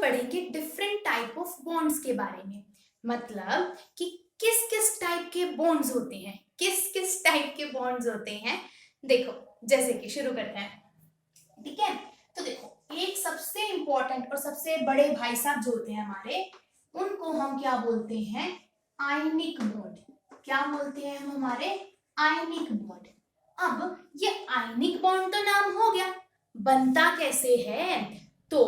पढ़ेंगे different type of bonds के बारे में, मतलब कि किस किस टाइप के बॉन्ड्स होते हैं, किस किस टाइप के बॉन्ड्स होते हैं। देखो जैसे कि शुरू करते हैं, ठीक है। तो देखो एक सबसे इंपॉर्टेंट और सबसे बड़े भाई साहब जो होते हैं हमारे, उनको हम क्या बोलते हैं, आयनिक बॉन्ड। क्या बोलते हैं हम हमारे, आयनिक बॉन्ड। अब ये आयनिक बॉन्ड तो नाम हो गया, बनता कैसे है, तो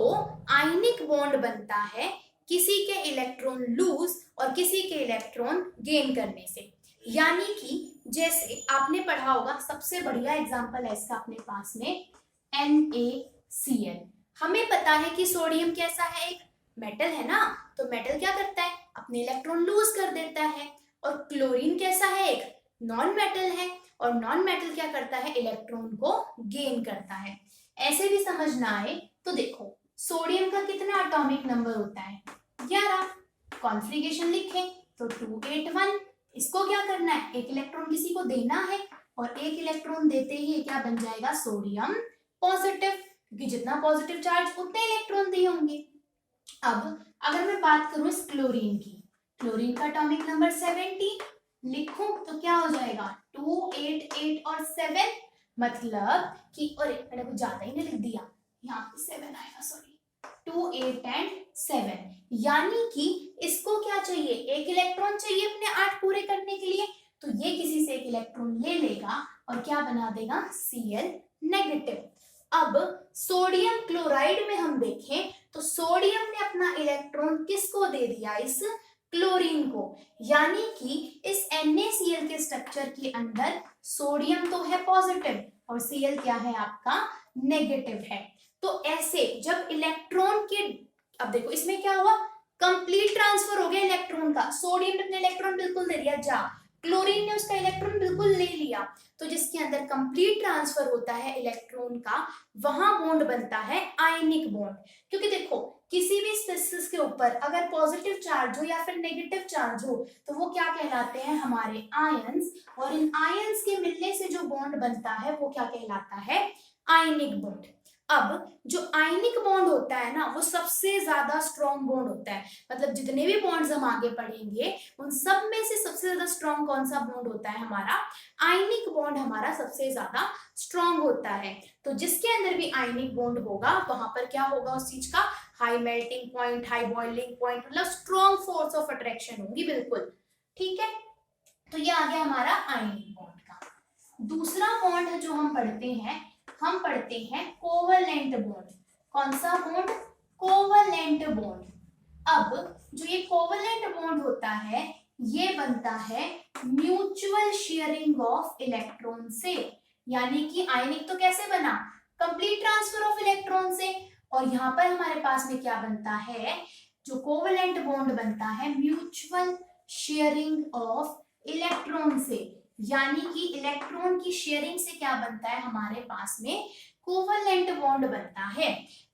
आयनिक बॉन्ड बनता है किसी के इलेक्ट्रॉन लूज और किसी के इलेक्ट्रॉन गेन करने से। यानी कि जैसे आपने पढ़ा होगा, सबसे बढ़िया एग्जांपल है इसका अपने पास में NaCl। हमें पता है कि सोडियम कैसा है, एक मेटल है ना, तो मेटल क्या करता है, अपने इलेक्ट्रॉन लूज कर देता है। और क्लोरीन कैसा है, एक नॉन मेटल है, और नॉन मेटल क्या करता है, इलेक्ट्रॉन को गेन करता है। ऐसे भी समझना आए तो देखो सोडियम का कितना एटॉमिक नंबर होता है, 11। कॉन्फ़िगरेशन लिखें तो 281। इसको क्या करना है, एक इलेक्ट्रॉन किसी को देना है, और एक इलेक्ट्रॉन देते ही क्या बन जाएगा, सोडियम पॉजिटिव, क्योंकि जितना पॉजिटिव चार्ज उतने इलेक्ट्रॉन दिए होंगे। अब अगर मैं बात करूं इस क्लोरीन की, क्लोरीन का एटॉमिक नंबर 70, लिखूं तो क्या हो जाएगा, 288 और 7, मतलब कि, और मैंने कुछ ज्यादा ही नहीं लिख दिया, यहाँ पे 7 आएगा, सॉरी, 2 8 एंड 7। यानी कि इसको क्या चाहिए, एक इलेक्ट्रॉन चाहिए अपने 8 पूरे करने के लिए, तो ये किसी से एक इलेक्ट्रॉन ले लेगा और क्या बना देगा, Cl नेगेटिव। अब सोडियम क्लोराइड में हम देखें तो सोडियम ने अपना इलेक्ट्रॉन किसको दे दिया, इस क्लोरीन को। यानी कि इस NaCl के स्ट्रक्चर के अंदर सोडियम तो है पॉजिटिव और Cl क्या है आपका, नेगेटिव है। तो ऐसे जब इलेक्ट्रॉन के, अब देखो इसमें क्या हुआ, कंप्लीट ट्रांसफर हो गया इलेक्ट्रॉन का, सोडियम ने अपना इलेक्ट्रॉन बिल्कुल दे दिया जा, क्लोरीन ने उसका इलेक्ट्रॉन बिल्कुल ले लिया। तो जिसके अंदर कंप्लीट ट्रांसफर होता है इलेक्ट्रॉन का, वहां बॉन्ड बनता है आयनिक बॉन्ड। क्योंकि देखो किसी भी स्पेसिस के ऊपर अगर पॉजिटिव चार्ज हो या फिर नेगेटिव चार्ज हो तो वो क्या कहलाते हैं, हमारे आयंस, और इन आयंस के मिलने से जो बॉन्ड बनता है वो क्या कहलाता है, आयनिक बॉन्ड। अब जो आयनिक बॉन्ड होता है ना, वो सबसे ज्यादा स्ट्रॉन्ग बॉन्ड होता है, मतलब जितने भी बॉन्ड्स हम आगे पढ़ेंगे उन सब में से सबसे ज्यादा स्ट्रॉन्ग कौन सा बॉन्ड होता है, हमारा आयनिक बॉन्ड हमारा सबसे ज्यादा स्ट्रॉन्ग होता है। तो जिसके अंदर भी आयनिक बॉन्ड होगा वहां पर क्या होगा, उस चीज का high melting point, high boiling point, मतलब स्ट्रॉन्ग फोर्स ऑफ अट्रैक्शन होगी, बिल्कुल ठीक है। तो ये आ गया हमारा आयनिक बॉन्ड का। दूसरा बॉन्ड जो हम पढ़ते हैं, हम पढ़ते हैं कोवलेंट बॉन्ड। कौन सा बॉन्ड, कोवलेंट बॉन्ड। अब जो ये कोवलेंट बॉन्ड होता है ये बनता है म्यूचुअल शेयरिंग ऑफ इलेक्ट्रॉन से। यानी कि आयनिक तो कैसे बना, कंप्लीट ट्रांसफर ऑफ इलेक्ट्रॉन से, और यहाँ पर हमारे पास में क्या बनता है, जो कोवलेंट बॉन्ड बनता है म्यूचुअल शेयरिंग ऑफ इलेक्ट्रॉन से। यानी कि इलेक्ट्रॉन की शेयरिंग से क्या बनता है, हमारे पास में कोवलेंट बॉन्ड बनता है।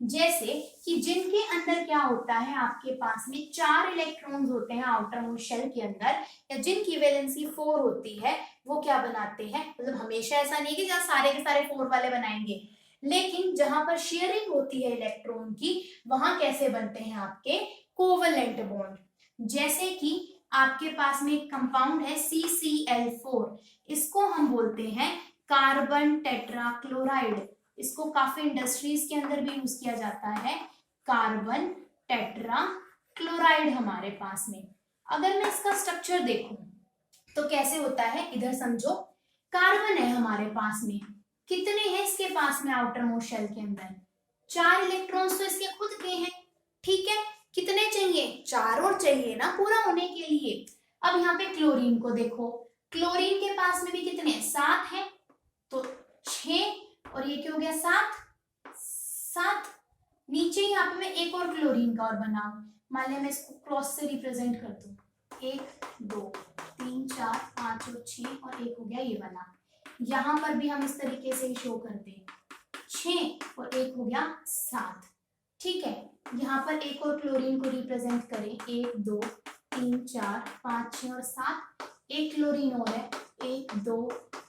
जैसे कि जिनके अंदर क्या होता है, आपके पास में 4 इलेक्ट्रॉन्स होते हैं आउटर मोस्ट शेल के अंदर, या जिनकी वैलेंसी 4 होती है, वो क्या बनाते हैं, मतलब हमेशा ऐसा नहीं कि जहाँ सारे के सारे 4 वाले बनाएंगे, लेकिन जहां पर शेयरिंग होती है इलेक्ट्रॉन की, वहां कैसे बनते हैं आपके कोवलेंट बॉन्ड। जैसे कि आपके पास में एक कंपाउंड है CCl4, इसको हम बोलते हैं कार्बन टेट्राक्लोराइड। इसको काफी इंडस्ट्रीज के अंदर भी यूज किया जाता है, कार्बन टेट्राक्लोराइड हमारे पास में। अगर मैं इसका स्ट्रक्चर देखूं तो कैसे होता है, इधर समझो कार्बन है हमारे पास में, कितने हैं इसके पास में आउटर मोस्ट शेल के अंदर, 4 इलेक्ट्रॉन्स तो इसके खुद के हैं, ठीक है। कितने चाहिए, 4 और चाहिए ना पूरा होने के लिए। अब यहाँ पे क्लोरीन को देखो, क्लोरीन के पास में भी कितने, 7 हैं, तो 6 और ये क्या हो गया, 7। नीचे यहाँ पे मैं एक और क्लोरीन का और बनाऊं, मान लिया मैं इसको क्रॉस से रिप्रेजेंट कर दूं, 1 2 3 4 5 और 6, और एक हो गया ये वाला। यहाँ पर भी हम इस तरीके से शो करते हैं, 6 और एक हो गया 7, ठीक है। यहाँ पर एक और क्लोरीन को रिप्रेजेंट करें, 1 2 3 4 5 6 और 7, एक क्लोरीन और है, 1 2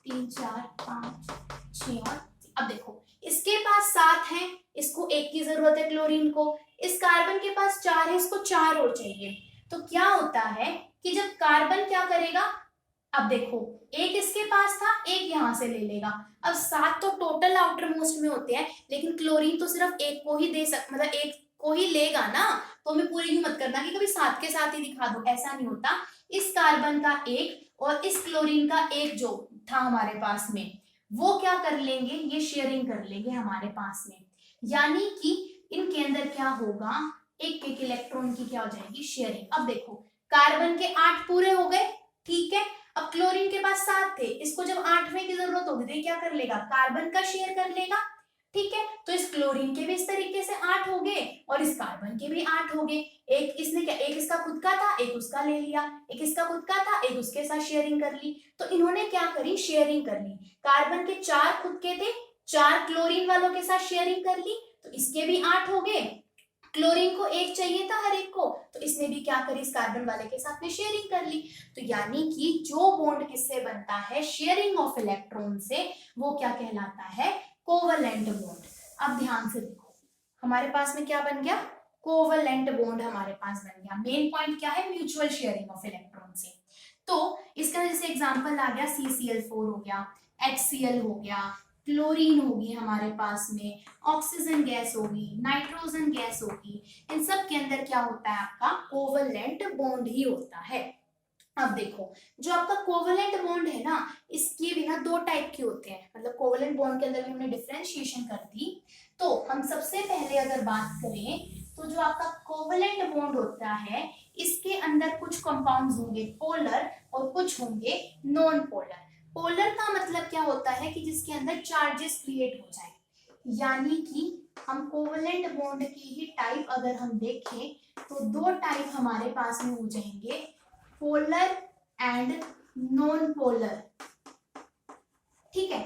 3 4 5 6 और, अब देखो इसके पास 7 है इसको 1 की जरूरत है क्लोरीन को, इस कार्बन के पास 4 है, इसको 4 और चाहिए। तो क्या होता है कि जब कार्बन क्या करेगा, अब देखो एक इसके पास था, एक यहां से ले लेगा। अब 7 तो टोटल आउटर मोस्ट में होते हैं, लेकिन क्लोरीन तो सिर्फ एक को ही दे सक मतलब एक को ही लेगा ना, तो हमें पूरी यूं मत करना कि कभी 7 के साथ ही दिखा दो, ऐसा नहीं होता। इस कार्बन का एक और इस क्लोरीन का एक जो था हमारे पास में, वो क्या कर लेंगे, ये शेयरिंग कर लेंगे हमारे पास में, यानी कि इनके अंदर क्या होगा, एक एक इलेक्ट्रॉन की क्या हो जाएगी, शेयरिंग। अब देखो कार्बन के 8 पूरे हो गए, ठीक है। अब क्लोरीन के पास 7 थे, इसको जब 8वें की जरूरत होगी तो ये क्या कर लेगा, कार्बन का शेयर कर लेगा, ठीक है। तो इस क्लोरीन के भी इस तरीके से 8 हो गए और इस कार्बन के भी 8 हो गए। एक इसने क्या, एक इसका खुद का था, एक उसका ले लिया, एक इसका खुद का था, एक उसके साथ शेयरिंग कर ली। तो इन्होंने क्या करी, शेयरिंग कर ली। कार्बन के 4 खुद के थे, 4 क्लोरीन वालों के साथ शेयरिंग कर ली, तो इसके भी 8 हो गए। क्लोरीन को 1 चाहिए था हर एक को, तो इसने भी क्या करी, इस कार्बन वाले के साथ में शेयरिंग कर ली। तो यानी कि जो बॉन्ड किससे बनता है, शेयरिंग ऑफ इलेक्ट्रॉन से, वो क्या कहलाता है, कोवलेंट बॉन्ड। अब ध्यान से देखो हमारे पास में क्या बन गया, कोवलेंट बॉन्ड हमारे पास बन गया। मेन पॉइंट क्या है, म्यूचुअल शेयरिंग ऑफ इलेक्ट्रॉन से। तो इसका जैसे एग्जांपल आ गया CCl4 हो गया, HCl हो गया, क्लोरीन होगी हमारे पास में, ऑक्सीजन गैस होगी, नाइट्रोजन गैस होगी, इन सब के अंदर क्या होता है, आपका कोवलेंट बॉन्ड ही होता है। अब देखो जो आपका कोवलेंट बॉन्ड है ना, इसके बिना 2 टाइप के होते हैं, मतलब कोवलेंट बॉन्ड के अंदर भी हमने डिफरेंशिएशन कर दी। तो हम सबसे पहले अगर बात करें तो जो आपका कोवलेंट बॉन्ड होता है, इसके अंदर कुछ कंपाउंड्स होंगे पोलर और कुछ होंगे नॉन पोलर। पोलर का मतलब क्या होता है कि जिसके अंदर चार्जेस क्रिएट हो जाए, यानी कि हम कोवलेंट बॉन्ड की ही टाइप अगर हम देखें तो 2 टाइप हमारे पास में हो जाएंगे, पोलर एंड नॉन पोलर, ठीक है।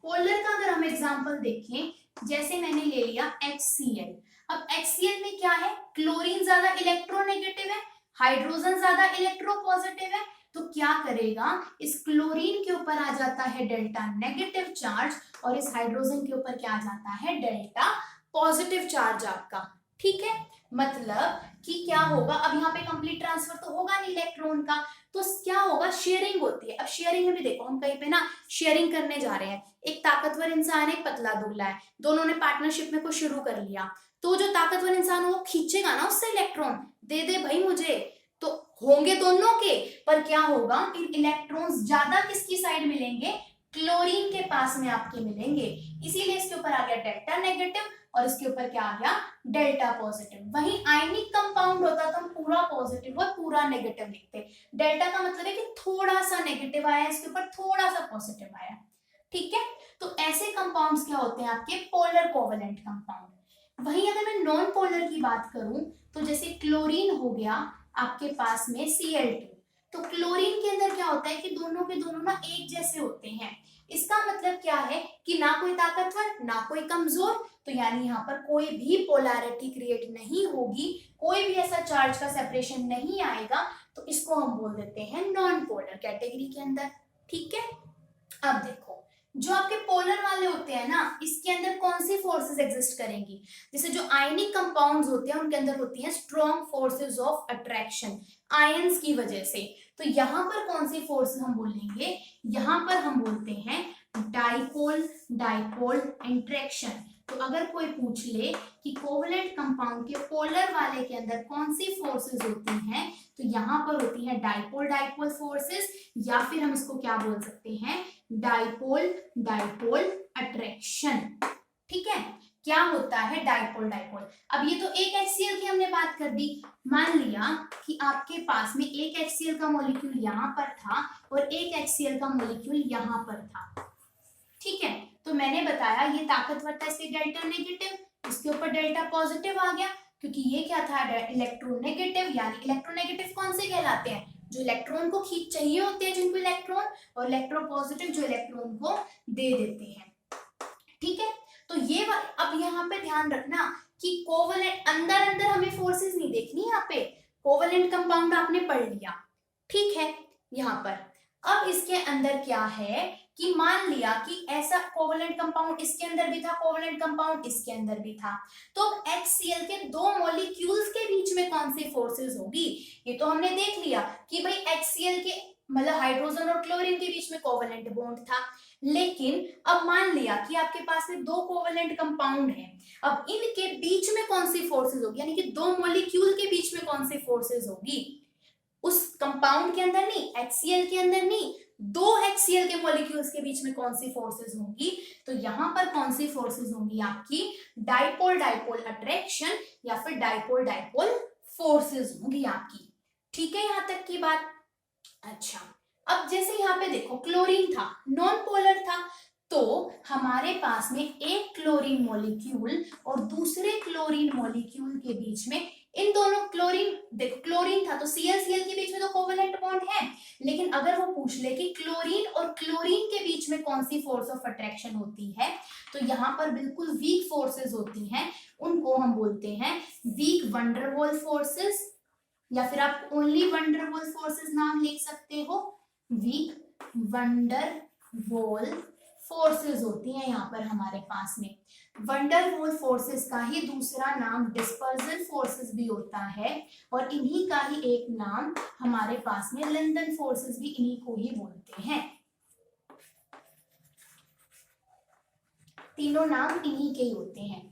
पोलर का अगर हम एग्जांपल देखें, जैसे मैंने ले लिया HCl। अब HCl में क्या है, क्लोरीन ज्यादा इलेक्ट्रोनेगेटिव है, हाइड्रोजन ज्यादा इलेक्ट्रोपॉजिटिव है, तो क्या करेगा, इस क्लोरीन के ऊपर आ जाता है डेल्टा नेगेटिव चार्ज और इस हाइड्रोजन के ऊपर क्या आ जाता है, डेल्टा पॉजिटिव चार्ज आपका, ठीक है। मतलब कि क्या होगा, अब यहाँ पे कंप्लीट ट्रांसफर तो होगा नहीं इलेक्ट्रॉन का, तो क्या होगा, शेयरिंग होती है। अब शेयरिंग में भी देखो हम कहीं पे ना शेयरिंग करने जा रहे हैं, एक ताकतवर इंसान है, एक पतला दुबला है, दोनों ने पार्टनरशिप में कुछ शुरू कर लिया, तो जो ताकतवर इंसान वो खींचेगा ना उससे इलेक्ट्रॉन, दे दे भाई मुझे, तो होंगे दोनों के, पर क्या होगा, इन इलेक्ट्रॉन्स ज्यादा किसकी साइड मिलेंगे, क्लोरीन के पास में आपके मिलेंगे, इसीलिए इसके ऊपर आ गया डेल्टा नेगेटिव और इसके ऊपर क्या आ गया, डेल्टा पॉजिटिव। वहीं आयनिक कंपाउंड होता तो हम पूरा पॉजिटिव और पूरा नेगेटिव लिखते। डेल्टा का मतलब है कि थोड़ा सा नेगेटिव आया, इसके ऊपर थोड़ा सा पॉजिटिव आया, ठीक है। तो ऐसे कंपाउंड्स क्या होते हैं आपके, पोलर कोवलेंट कंपाउंड। वहीं अगर मैं नॉन पोलर की बात करूं तो जैसे क्लोरीन हो गया आपके पास में Cl2, तो क्लोरीन के अंदर क्या होता है कि दोनों के दोनों ना एक जैसे होते हैं। इसका मतलब क्या है कि ना कोई ताकतवर ना कोई कमजोर, तो यानी यहाँ पर कोई भी पोलैरिटी क्रिएट नहीं होगी, कोई भी ऐसा चार्ज का सेपरेशन नहीं आएगा, तो इसको हम बोल देते हैं नॉन पोलर कैटेगरी के अंदर, ठीक है। अब देखो जो आपके पोलर वाले होते हैं ना, इसके अंदर कौन सी फोर्सेस एग्जिस्ट करेंगी, जैसे जो आयनिक कंपाउंड्स होते हैं उनके अंदर होती हैं strong forces of attraction ions की वजह से। तो यहाँ पर कौन सी फोर्स हम बोलेंगे, यहाँ पर हम बोलते हैं डाइपोल डाइपोल इंट्रैक्शन। तो अगर कोई पूछ ले कि कोवलेंट कंपाउंड के पोलर वाले के अंदर कौन सी फोर्सेस होती हैं, तो यहाँ पर होती है डाइपोल डाइपोल फोर्सेस, या फिर हम इसको क्या बोल सकते हैं, डाइपोल डाइपोल अट्रैक्शन, ठीक है। क्या होता है डाइपोल डाइपोल। अब ये तो एक HCl की हमने बात कर दी, मान लिया कि आपके पास में एक HCl का मॉलिक्यूल यहाँ पर था और एक HCl का मॉलिक्यूल यहाँ पर था, ठीक है। तो मैंने बताया ये ताकतवर था, इसके डेल्टा नेगेटिव, इसके ऊपर डेल्टा पॉजिटिव आ गया, क्योंकि ये क्या था, इलेक्ट्रोनेगेटिव। यानी इलेक्ट्रोनेगेटिव कौन से कहलाते हैं, जो इलेक्ट्रॉन को खींच चाहिए होते हैं जिनको इलेक्ट्रॉन, और इलेक्ट्रोपॉजिटिव जो इलेक्ट्रॉन को दे देते हैं, ठीक है। तो ये अब यहाँ पे ध्यान रखना कि कोवलेंट अंदर अंदर हमें फोर्सेस नहीं देखनी, यहाँ पे कोवलेंट कंपाउंड आपने पढ़ लिया, ठीक है। यहाँ पर अब इसके अंदर क्या है कि मान लिया कि ऐसा कोवेलेंट कंपाउंड इसके अंदर भी था, कोवेलेंट कंपाउंड इसके अंदर भी था, तो HCl के दो मॉलिक्यूल्स के बीच में कौन सी फोर्सेस होगी? ये तो हमने देख लिया कि भाई HCl के मतलब हाइड्रोजन और क्लोरीन के बीच में कोवेलेंट बॉन्ड था, लेकिन अब मान लिया कि आपके पास में दो कोवेलेंट कंपाउंड हैं, अब इनके बीच में कौन सी फोर्सेस होगी, यानी कि दो मॉलिक्यूल के बीच में कौन सी फोर्सेस होगी? उस कंपाउंड के अंदर नहीं, HCl के अंदर नहीं, दो HCl के मॉलिक्यूल्स के बीच में कौन सी फोर्सेस होंगी? तो यहां पर कौन सी फोर्सेस होंगी आपकी? डाइपोल डाइपोल अट्रैक्शन या फिर डाइपोल डाइपोल फोर्सेस होंगी आपकी। ठीक है यहां तक की बात? अच्छा, अब जैसे यहाँ पे देखो क्लोरीन था, नॉन पोलर था, तो हमारे पास में एक क्लोरीन मॉलिक्यूल और दूसरे क्लोरीन मॉलिक्यूल के बीच में, इन दोनों क्लोरीन, देखो क्लोरीन था तो Cl के बीच में तो कोवेलेंट बॉन्ड है, लेकिन अगर वो पूछ ले कि क्लोरीन और क्लोरीन के बीच में कौन सी फोर्स ऑफ अट्रैक्शन होती है, तो यहाँ पर बिल्कुल वीक फोर्सेस होती हैं, उनको हम बोलते हैं वीक वंडरवॉल फोर्सेस, या फिर आप ओनली वंडरवॉल फोर्सेस नाम लिख सकते हो, वीक वंडरवॉल फोर्सेस होती हैं यहाँ पर हमारे पास में। वंडरवॉल फोर्सेस का ही दूसरा नाम डिस्पर्जन फोर्सेस भी होता है, और इन्हीं का ही एक नाम हमारे पास में लंदन फोर्सेस भी इन्हीं को ही बोलते हैं। तीनों नाम इन्हीं के ही होते हैं।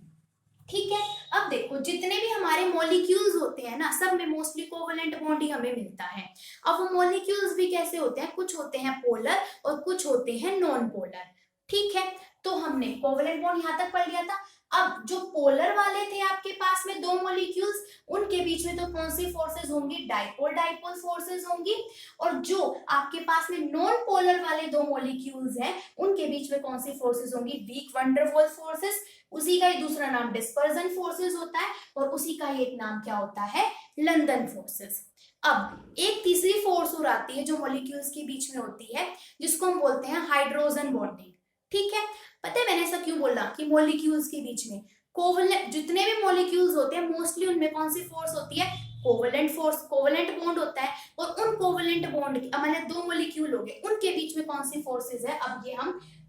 ठीक है, अब देखो जितने भी हमारे मॉलिक्यूल्स होते हैं ना, सब में मोस्टली कोवेलेंट बॉन्ड ही हमें मिलता है। अब वो मॉलिक्यूल्स भी कैसे होते हैं, कुछ होते हैं पोलर और कुछ होते हैं नॉन पोलर। ठीक है, तो हमने कोवेलेंट बॉन्ड यहां तक पढ़ लिया था। अब जो पोलर वाले थे आपके पास में दो मॉलिक्यूल्स, उनके बीच में तो कौन सी फोर्सेस होंगी? डाइपोल डाइपोल फोर्सेस होंगी। और जो आपके पास में नॉन पोलर वाले दो मॉलिक्यूल्स हैं, उनके बीच में कौन सी फोर्सेस होंगी? Weak van der Waals forces. उसी का ही दूसरा नाम डिस्पर्जन फोर्सेस होता है, और उसी का ही एक नाम क्या होता है? London forces. अब एक तीसरी फोर्स और आती है जो मॉलिक्यूल्स के बीच में होती है, जिसको हम बोलते हैं हाइड्रोजन बॉन्डिंग। ठीक है, पता है मैंने ऐसा क्यों बोला कि मॉलिक्यूल्स के बीच में कोवेलेंट, जितने भी मॉलिक्यूल्स होते हैं मोस्टली उनमें कौन सी फोर्स होती है? कोवेलेंट फोर्स, कोवेलेंट बॉन्ड होता है, और उन कोवेलेंट बॉन्ड मतलब दो मॉलिक्यूल हो गए, उनके बीच में कौन सी फोर्सेस है? अब ये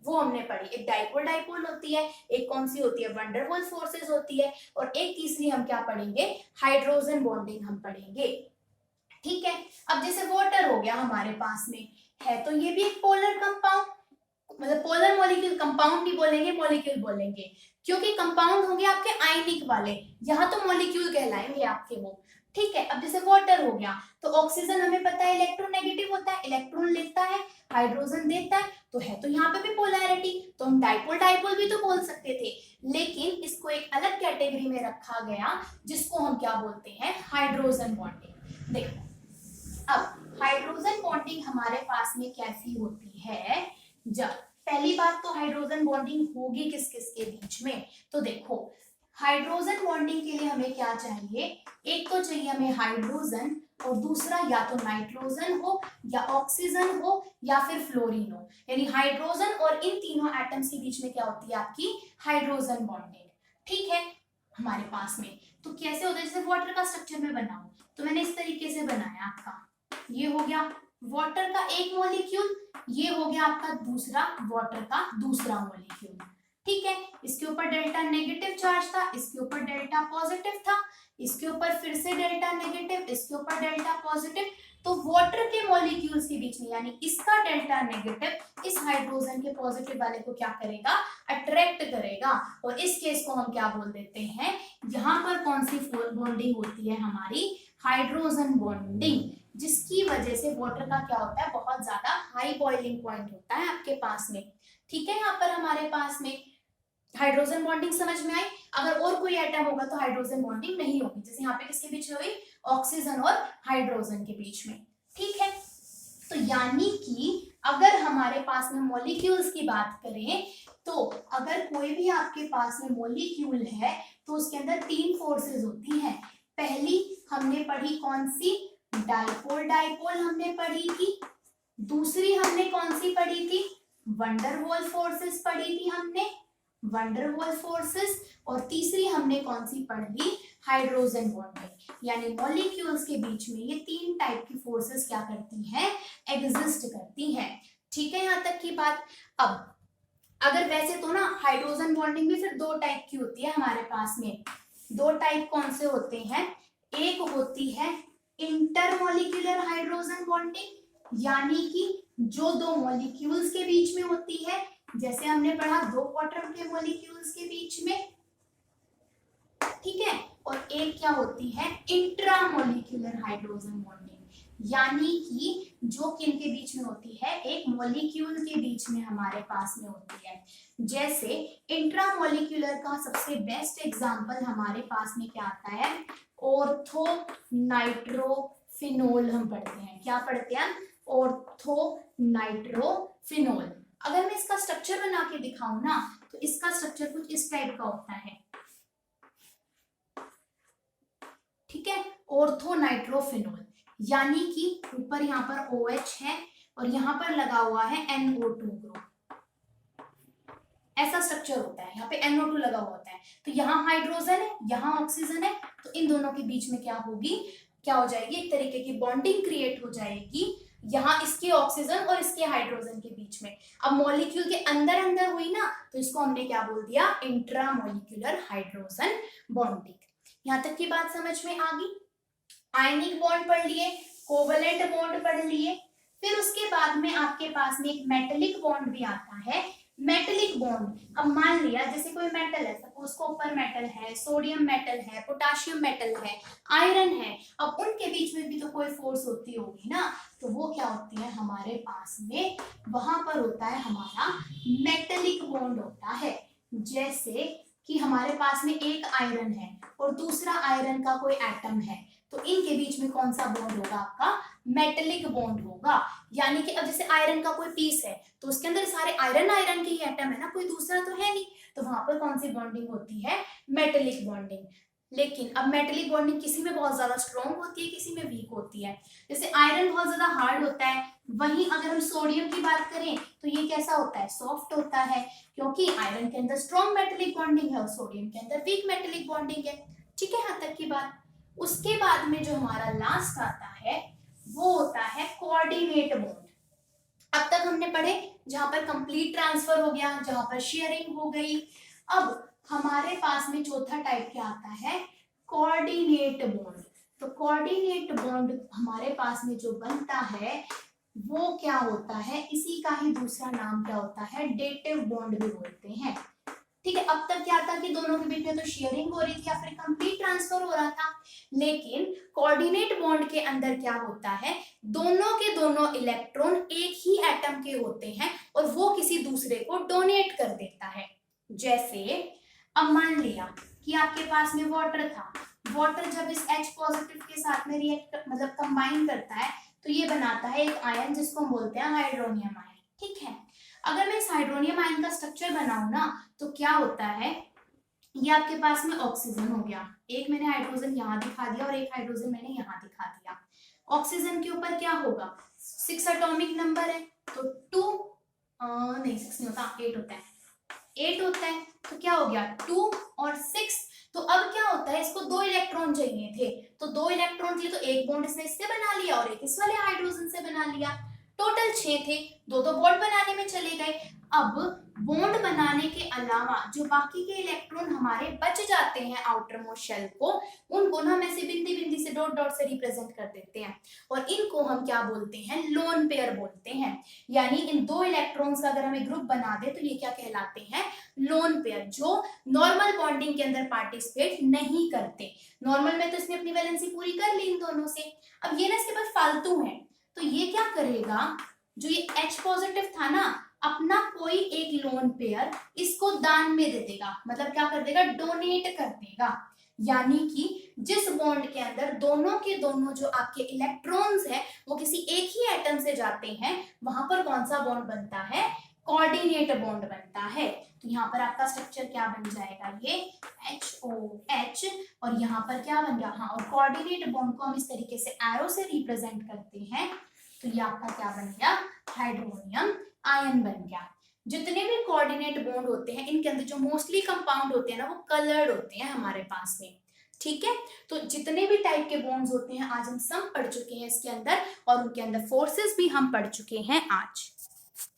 वो हमने पढ़ी, एक डाइपोल डाइपोल होती है, एक कौन सी होती है? वंडरवॉल फोर्सेस होती है, और एक तीसरी हम क्या पढ़ेंगे? हाइड्रोजन बॉन्डिंग हम पढ़ेंगे। ठीक है, अब जैसे वाटर हो गया हमारे पास में है, तो ये भी एक पोलर कंपाउंड, मतलब पोलर मॉलिक्यूल, कंपाउंड नहीं बोलेंगे, मॉलिक्यूल बोलेंगे, क्योंकि कंपाउंड होंगे आपके आयनिक वाले, यहाँ तो मॉलिक्यूल कहलाएंगे आपके वो। ठीक है, अब जैसे वाटर हो गया, तो ऑक्सीजन हमें पता है इलेक्ट्रोनेगेटिव होता है, इलेक्ट्रॉन लेता है, हाइड्रोजन देता है तो यहाँ पे भी पोलैरिटी, तो हम डाइपोल डाइपोल भी तो बोल सकते थे, लेकिन इसको एक अलग कैटेगरी में रखा गया, जिसको हम क्या बोलते हैं? Hydrogen bonding. देखो अब हाइड्रोजन बॉन्डिंग हमारे पास में कैसी होती है? जब पहली बात तो हाइड्रोजन बॉन्डिंग होगी किस किस के बीच में? तो देखो हाइड्रोजन बॉन्डिंग के लिए हमें क्या चाहिए? एक तो चाहिए हमें हाइड्रोजन, और दूसरा या तो नाइट्रोजन हो, या ऑक्सीजन हो, या फिर फ्लोरीन हो, यानी हाइड्रोजन और इन तीनों एटम्स के बीच में क्या होती है? आपकी हाइड्रोजन बॉन्डिंग। ठीक है, हमारे पास में तो कैसे होता है? जैसे वाटर का स्ट्रक्चर में बनाऊं तो मैंने इस तरीके से बनाया, आपका ये हो गया वाटर का एक मॉलिक्यूल, ये हो गया आपका दूसरा वाटर का दूसरा मॉलिक्यूल। ठीक है, इसके ऊपर डेल्टा नेगेटिव चार्ज था, इसके ऊपर डेल्टा पॉजिटिव था, इसके ऊपर फिर से डेल्टा नेगेटिव, इसके ऊपर डेल्टा पॉजिटिव। तो वाटर के मॉलिक्यूल्स के बीच में, यानी इसका डेल्टा नेगेटिव इस हाइड्रोजन के पॉजिटिव वाले को क्या करेगा? अट्रैक्ट करेगा, और इस केस को हम क्या बोल देते हैं? यहाँ पर कौन सी बॉन्डिंग होती है? हमारी हाइड्रोजन बॉन्डिंग, जिसकी वजह से वाटर का क्या होता है? बहुत ज्यादा हाई बॉइलिंग पॉइंट होता है आपके पास में। ठीक है, यहाँ पर हमारे पास में हाइड्रोजन बॉन्डिंग समझ में आई। अगर और कोई एटम होगा तो हाइड्रोजन बॉन्डिंग नहीं होगी, जैसे यहाँ पे किसके बीच में हुई? ऑक्सीजन और हाइड्रोजन के बीच में। ठीक है, तो यानी कि अगर हमारे पास में मॉलिक्यूल्स की बात करें, तो अगर कोई भी आपके पास में मॉलिक्यूल है तो उसके अंदर तीन फोर्सेस होती हैं। पहली हमने पढ़ी कौन सी? डाइपोल डाइपोल हमने पढ़ी थी। दूसरी हमने कौन सी पढ़ी थी? वंडरवॉल फोर्सेस पढ़ी थी हमने, वंडरवॉल फोर्सेस। और तीसरी हमने कौन सी पढ़ ली? Hydrogen bonding. यानी मॉलिक्यूल्स के बीच में ये तीन टाइप की फोर्सेस क्या करती हैं? एग्जिस्ट करती हैं। ठीक है यहाँ तक की बात। अब अगर वैसे तो ना हाइड्रोजन बॉन्डिंग भी फिर 2 टाइप की होती है हमारे पास में। 2 टाइप कौन से होते हैं? एक होती है इंटरमॉलिक्यूलर हाइड्रोजन बॉन्डिंग, यानी कि जो 2 मॉलिक्यूल्स के बीच में होती है, जैसे हमने पढ़ा 2 एटम के मॉलिक्यूल्स के बीच में, ठीक है। और एक क्या होती है? इंट्रामॉलिक्यूलर हाइड्रोजन बॉन्डिंग, यानी कि जो किनके बीच में होती है? एक मॉलिक्यूल के बीच में हमारे पास में होती है। जैसे इंट्रामॉलिक्यूलर का सबसे बेस्ट एग्जांपल हमारे पास में क्या आता है? ऑर्थो नाइट्रोफिनोल हम पढ़ते हैं। क्या पढ़ते हैं? Ortho nitrophenol. अगर मैं इसका स्ट्रक्चर बना के दिखाऊं ना, तो इसका स्ट्रक्चर कुछ इस टाइप का होता है, ठीक है। ऑर्थो नाइट्रोफिनोल, यानी कि ऊपर यहाँ पर OH है और यहाँ पर लगा हुआ है NO2 ग्रुप, ऐसा स्ट्रक्चर होता है। यहाँ पे NO2 लगा हुआ होता है, तो यहाँ हाइड्रोजन है, यहाँ ऑक्सीजन है, तो इन दोनों के बीच में क्या होगी? क्या हो जाएगी? एक तरीके की बॉन्डिंग क्रिएट हो जाएगी, यहाँ इसके ऑक्सीजन और इसके हाइड्रोजन के बीच में। अब मॉलिक्यूल के अंदर अंदर हुई ना, तो इसको हमने क्या बोल दिया? Intramolecular hydrogen bonding. यहाँ तक की बात समझ में आ गई? आयनिक बॉन्ड पढ़ लिए, कोवलेंट बॉन्ड पढ़ लिए, फिर उसके बाद में आपके पास में एक मेटेलिक बॉन्ड भी आता है। मेटेलिक बॉन्ड, अब मान लिया जैसे कोई मेटल है, सपोज कॉपर मेटल है, सोडियम मेटल है, पोटाशियम मेटल है, आयरन है, अब उनके बीच में भी तो कोई फोर्स होती होगी ना, तो वो क्या होती है हमारे पास में? वहां पर होता है हमारा मेटेलिक बॉन्ड होता है। जैसे कि हमारे पास में एक आयरन है और दूसरा आयरन का कोई एटम है, तो इनके बीच में कौन सा बॉन्ड होगा? आपका मेटेलिक बॉन्ड होगा। यानी कि अब जैसे आयरन का कोई पीस है, तो उसके अंदर सारे आयरन आयरन के ही एटम है ना, कोई दूसरा तो है नहीं, तो वहां पर कौन सी बॉन्डिंग होती है? Metallic bonding. लेकिन अब मेटेलिक बॉन्डिंग किसी में बहुत ज्यादा स्ट्रॉन्ग होती है, किसी में वीक होती है। जैसे आयरन बहुत ज्यादा हार्ड होता है, वहीं अगर हम सोडियम की बात करें तो ये कैसा होता है? सॉफ्ट होता है, क्योंकि आयरन के अंदर स्ट्रॉन्ग मेटेलिक बॉन्डिंग है और सोडियम के अंदर वीक मेटेलिक बॉन्डिंग है। ठीक है यहाँ तक की बात। उसके बाद में जो हमारा लास्ट आता है वो होता है कोऑर्डिनेट बॉन्ड। अब तक हमने पढ़े जहां पर कंप्लीट ट्रांसफर हो गया, जहां पर शेयरिंग हो गई। अब हमारे पास में चौथा टाइप क्या आता है? Coordinate bond. तो कोऑर्डिनेट बॉन्ड हमारे पास में जो बनता है वो क्या होता है? इसी का ही दूसरा नाम क्या होता है? डेटिव बॉन्ड भी बोलते हैं। ठीक है, अब तक क्या था कि दोनों के बीच में तो शेयरिंग हो रही थी या फिर कंप्लीट ट्रांसफर हो रहा था, लेकिन कोऑर्डिनेट बॉन्ड के अंदर क्या होता है? दोनों के दोनों इलेक्ट्रॉन एक ही एटम के होते हैं और वो किसी दूसरे को डोनेट कर देता है। जैसे अब मान लिया कि आपके पास में वाटर था, वाटर जब इस H पॉजिटिव के साथ में रिएक्ट मतलब कंबाइन करता है तो ये बनाता है एक आयन जिसको हम बोलते हैं हाइड्रोनियम आयन। ठीक है, अगर मैं इस हाइड्रोनियम आयन का स्ट्रक्चर बनाऊं ना तो क्या होता है? ये आपके पास में ऑक्सीजन हो गया, एक मैंने हाइड्रोजन यहाँ दिखा दिया और एक हाइड्रोजन मैंने यहाँ दिखा दिया। ऑक्सीजन के ऊपर क्या होगा? 6 एटॉमिक नंबर है, तो 2 नहीं 6 नहीं होता, 8 होता है, 8 होता है, तो क्या हो गया? 2 और 6। तो अब क्या होता है? इसको 2 इलेक्ट्रॉन चाहिए थे, तो 2 इलेक्ट्रॉन थे, तो एक बॉन्ड इसने इससे बना लिया और एक इस वाले हाइड्रोजन से बना लिया। टोटल 6 थे, 2 बॉन्ड बनाने में चले गए। अब बॉन्ड बनाने के अलावा जो बाकी के इलेक्ट्रॉन हमारे बच जाते हैं आउटर मोस्ट शेल को, उनको ना हम ऐसे बिंदी बिंदी से डॉट डॉट से रिप्रेजेंट कर देते हैं और इनको हम क्या बोलते हैं? लोन पेयर बोलते हैं। यानी इन 2 इलेक्ट्रॉन्स का अगर हमें ग्रुप बना दे तो ये क्या कहलाते हैं? लोन पेयर, जो नॉर्मल बॉन्डिंग के अंदर पार्टिसिपेट नहीं करते। नॉर्मल में तो इसने अपनी वैलेंसी पूरी कर ली इन दोनों से, अब ये ना इसके पास फालतू है, तो ये क्या करेगा? जो ये H पॉजिटिव था ना, अपना कोई एक लोन पेयर इसको दान में दे देगा, मतलब क्या कर देगा? डोनेट कर देगा। यानी कि जिस बॉन्ड के अंदर दोनों के दोनों जो आपके इलेक्ट्रॉन्स हैं वो किसी एक ही एटम से जाते हैं, वहां पर कौन सा बॉन्ड बनता है? कोऑर्डिनेट बॉन्ड बनता है। तो यहाँ पर आपका स्ट्रक्चर क्या बन जाएगा? ये HOH, और यहाँ पर क्या बन गया? हाँ, और कोऑर्डिनेट बॉन्ड को हम इस तरीके से एरो से रिप्रेजेंट करते हैं, तो ये आपका क्या बन गया? हाइड्रोनियम आयन बन गया। जितने भी कोऑर्डिनेट बॉन्ड होते हैं इनके अंदर जो मोस्टली कंपाउंड होते हैं ना वो कलर्ड होते हैं हमारे पास में। ठीक है, तो जितने भी टाइप के बॉन्ड्स होते हैं आज हम सब पढ़ चुके हैं इसके अंदर, और उनके अंदर फोर्सेस भी हम पढ़ चुके हैं आज।